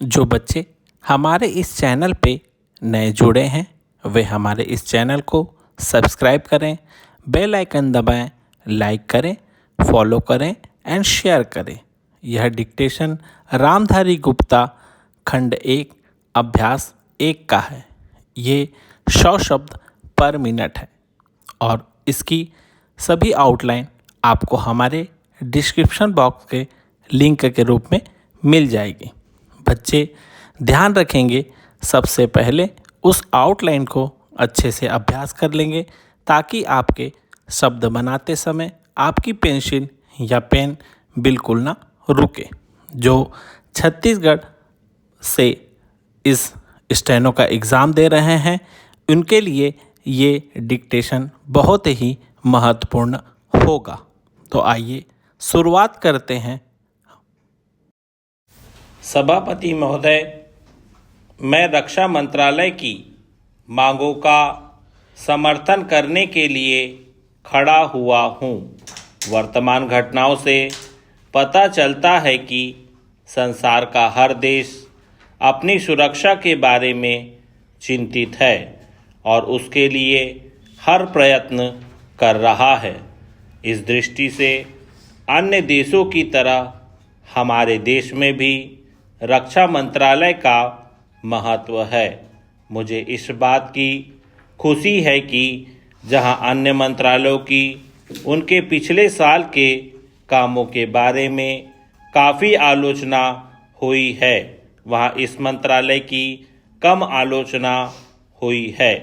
जो बच्चे हमारे इस चैनल पे नए जुड़े हैं वे हमारे इस चैनल को सब्सक्राइब करें, बेल आइकन दबाएं, लाइक करें, फॉलो करें एंड शेयर करें। यह डिक्टेशन रामधारी गुप्ता खंड 1 अभ्यास 1 का है। ये 100 शब्द पर मिनट है और इसकी सभी आउटलाइन आपको हमारे डिस्क्रिप्शन बॉक्स के लिंक के रूप में मिल जाएगी। बच्चे ध्यान रखेंगे, सबसे पहले उस आउटलाइन को अच्छे से अभ्यास कर लेंगे ताकि आपके शब्द बनाते समय आपकी पेंसिल या पेन बिल्कुल ना रुके। जो छत्तीसगढ़ से इस स्टेनो का एग्ज़ाम दे रहे हैं उनके लिए ये डिक्टेशन बहुत ही महत्वपूर्ण होगा। तो आइए शुरुआत करते हैं। सभापति महोदय, मैं रक्षा मंत्रालय की मांगों का समर्थन करने के लिए खड़ा हुआ हूँ। वर्तमान घटनाओं से पता चलता है कि संसार का हर देश अपनी सुरक्षा के बारे में चिंतित है और उसके लिए हर प्रयत्न कर रहा है। इस दृष्टि से अन्य देशों की तरह हमारे देश में भी रक्षा मंत्रालय का महत्व है। मुझे इस बात की खुशी है कि जहां अन्य मंत्रालयों की उनके पिछले साल के कामों के बारे में काफ़ी आलोचना हुई है, वहां इस मंत्रालय की कम आलोचना हुई है।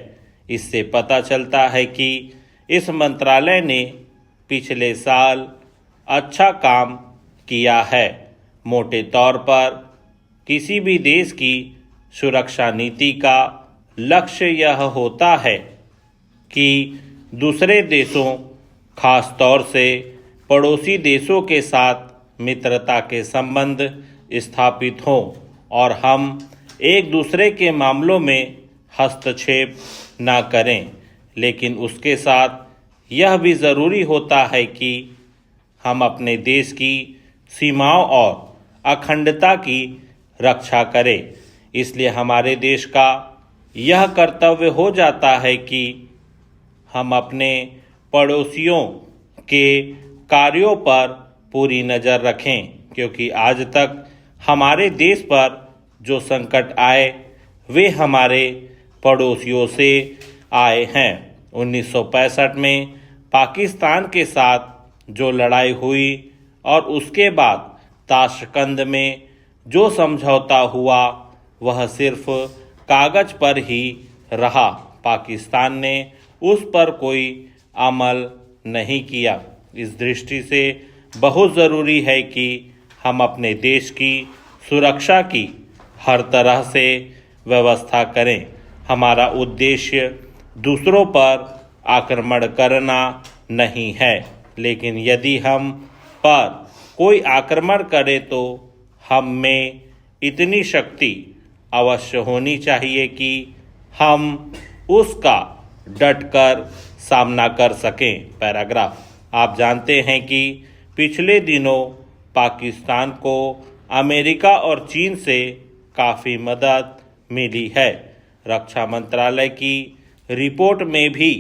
इससे पता चलता है कि इस मंत्रालय ने पिछले साल अच्छा काम किया है। मोटे तौर पर किसी भी देश की सुरक्षा नीति का लक्ष्य यह होता है कि दूसरे देशों, खास तौर से पड़ोसी देशों के साथ मित्रता के संबंध स्थापित हों और हम एक दूसरे के मामलों में हस्तक्षेप न करें। लेकिन उसके साथ यह भी ज़रूरी होता है कि हम अपने देश की सीमाओं और अखंडता की रक्षा करें। इसलिए हमारे देश का यह कर्तव्य हो जाता है कि हम अपने पड़ोसियों के कार्यों पर पूरी नज़र रखें, क्योंकि आज तक हमारे देश पर जो संकट आए वे हमारे पड़ोसियों से आए हैं। 1965 में पाकिस्तान के साथ जो लड़ाई हुई और उसके बाद ताशकंद में जो समझौता हुआ वह सिर्फ कागज़ पर ही रहा। पाकिस्तान ने उस पर कोई अमल नहीं किया। इस दृष्टि से बहुत ज़रूरी है कि हम अपने देश की सुरक्षा की हर तरह से व्यवस्था करें। हमारा उद्देश्य दूसरों पर आक्रमण करना नहीं है, लेकिन यदि हम पर कोई आक्रमण करे तो हम में इतनी शक्ति अवश्य होनी चाहिए कि हम उसका डटकर सामना कर सकें। पैराग्राफ। आप जानते हैं कि पिछले दिनों पाकिस्तान को अमेरिका और चीन से काफ़ी मदद मिली है। रक्षा मंत्रालय की रिपोर्ट में भी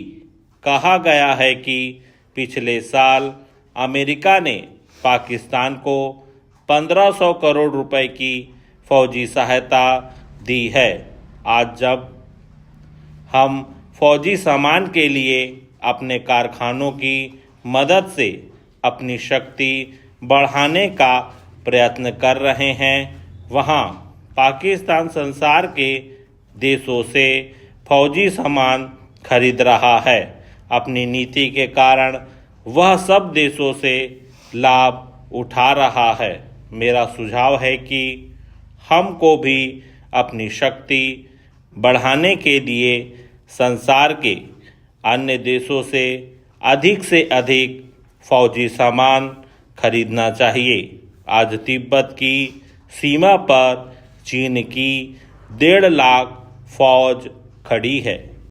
कहा गया है कि पिछले साल अमेरिका ने पाकिस्तान को 1500 करोड़ रुपए की फौजी सहायता दी है। आज जब हम फौजी सामान के लिए अपने कारखानों की मदद से अपनी शक्ति बढ़ाने का प्रयत्न कर रहे हैं, वहाँ पाकिस्तान संसार के देशों से फौजी सामान खरीद रहा है। अपनी नीति के कारण वह सब देशों से लाभ उठा रहा है। मेरा सुझाव है कि हमको भी अपनी शक्ति बढ़ाने के लिए संसार के अन्य देशों से अधिक फौजी सामान खरीदना चाहिए। आज तिब्बत की सीमा पर चीन की 1.5 लाख फौज खड़ी है।